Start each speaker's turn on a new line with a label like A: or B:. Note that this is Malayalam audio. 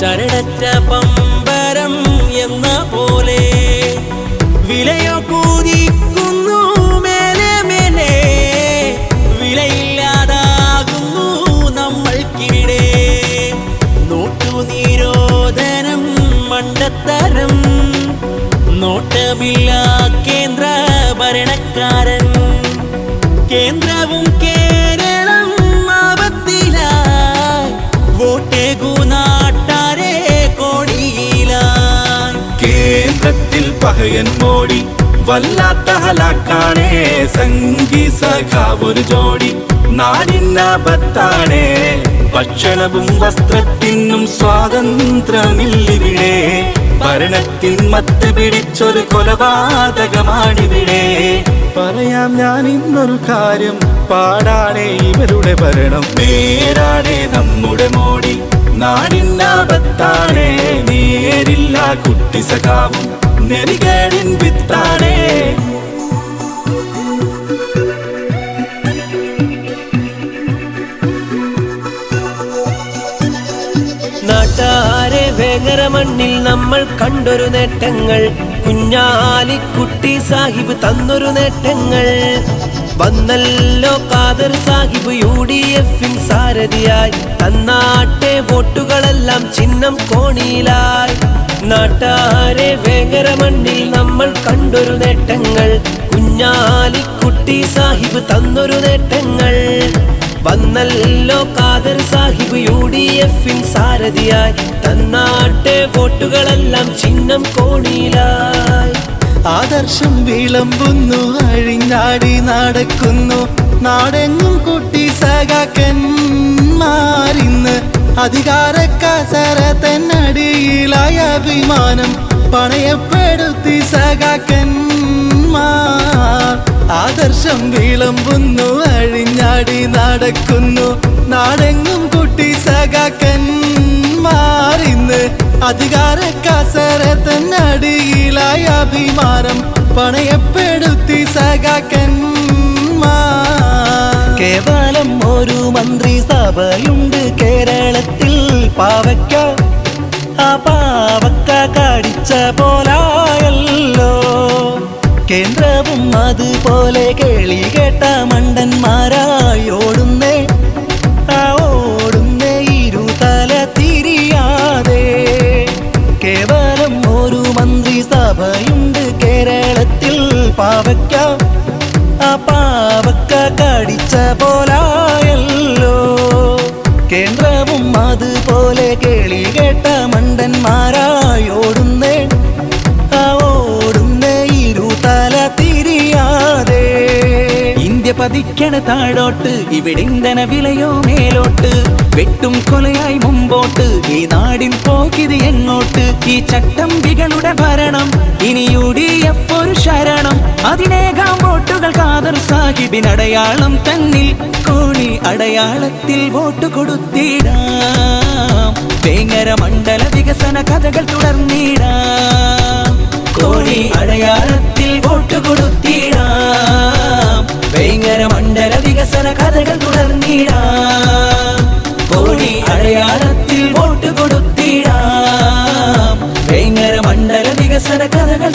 A: ചരടറ്റ പമ്പരം എന്ന പോലെ വിലയോ കൂതിക്കുന്നു മേലെ മേലെ വിലയില്ലാതാകുന്നു നമ്മൾക്കിടെ നോട്ടുനിരോധനം മണ്ടത്തരം നോട്ടമില്ല കേന്ദ്ര ഭരണക്കാരൻ കേന്ദ്രവും കേരളം ആപത്തിലായി വോട്ടേകു നാട്ടാരെ കോടിയിലായി
B: കേന്ദ്രത്തിൽ പഹയൻ മോടി വല്ലാത്ത ഹലാക്കാണേ സംഗീ സഖാവൊരു ജോഡി നാടിനാപത്താണേ ഭക്ഷണവും വസ്ത്രത്തിനും സ്വാതന്ത്ര്യമില്ലിവിടെ ഭരണത്തിൻ മത്ത് പിടിച്ചൊരു കൊലപാതകമാണിവിടെ പറയാം ഞാൻ ഇന്നൊരു കാര്യം പാടാണേ ഇവരുടെ ഭരണം നേരാണേ നമ്മുടെ മോടി നാടിനാപത്താണേ നേരില്ല കുട്ടി സഖാവും നെറികേടിൻ വിത്താണേ
A: നാട്ടാരെ വേങ്ങര മണ്ണിൽ നമ്മൾ കണ്ടൊരു നേട്ടങ്ങൾ കുഞ്ഞാലിക്കുട്ടി സാഹിബ് തന്നൊരു നേട്ടങ്ങൾ വന്നല്ലോ ഖാദർ സാഹിബ് UDF സാരഥിയായി തന്നാട്ടെ വോട്ടുകളെല്ലാം ചിഹ്നം കോണിയിലായി നാട്ടാരെ വേങ്ങര മണ്ണിൽ നമ്മൾ കണ്ടൊരു നേട്ടങ്ങൾ കുഞ്ഞാലിക്കുട്ടി സാഹിബ് തന്നൊരു നേട്ടങ്ങൾ വന്നല്ലോ ഖാദർ സാഹിബ് UDF സാരഥിയായി തന്നാട്ടെ വോട്ടുകളെല്ലാം ചിഹ്നം കോണിയിലായി
C: ആദർശം വിളമ്പുന്നു അഴിഞ്ഞാടി നടക്കുന്നു നാടെങ്ങും കുട്ടി സഖാക്കന്മാരിന്ന് അധികാര കസരത്തന്നടിയിലായ അഭിമാനം പണയപ്പെടുത്തി സഖാക്കന്മാർ ആദർശം വിളമ്പുന്നു അഴിഞ്ഞാടി നടക്കുന്നു നാടെങ്ങും കുട്ടി സഖാക്കന്മാരിന്ന് അധികാര കസരത്തന്നടിയിലായ അഭിമാനം പണയപ്പെടുത്തി സഖാക്കന്മാർ
A: കേവലം ഒരു മന്ത്രിസഭയുണ്ട് കേരളത്തിൽ പാവയ്ക്ക ആ പാവക്ക കടിച്ച പോലായല്ലോ കേന്ദ്രവും അതുപോലെ കേളി കേട്ട മണ്ടന്മാരായി ഓടുന്നേ ഇരുതല തിരിയാതെ കേവലം ഒരു മന്ത്രിസഭയുണ്ട് കേരളത്തിൽ പാവയ്ക്ക ആ പാവക്ക കടിച്ച പോലായല്ലോ കേന്ദ്രവും അതുപോലെ കേളി കേട്ട മണ്ടന്മാരായി ഓടുന്നേ ഇരുതല തിരിയാതെ ഇന്ത്യ പതിക്കണ താഴോട്ട് ഇവിടെ ഇന്ധന വിലയോ മേലോട്ട് വെട്ടും കൊലയായി മുമ്പോട്ട് ഈ നാടിൻ പോക്കിത് എങ്ങോട്ട് ഈ ചട്ടമ്പികളുടെ ഭരണം ഇനി UDF ഒരു ശരണം അതിനേകാം വോട്ടുകൾ ഖാദർ സാഹിബിന് അടയാളം തന്നിൽ കോണി അടയാളത്തിൽ വോട്ട് കൊടുത്തിടാം വേങ്ങര മണ്ഡല വികസന കഥകൾ തുടർന്നിടാം കോണി അടയാളത്തിൽ വോട്ട് കൊടുത്തിടാം വേങ്ങര മണ്ഡല വികസന കഥകൾ തുടർന്നിടാം കോണി അടയാളത്തിൽ വോട്ട് കൊടുത്തിടാം വേങ്ങര മണ്ഡല വികസന കഥകൾ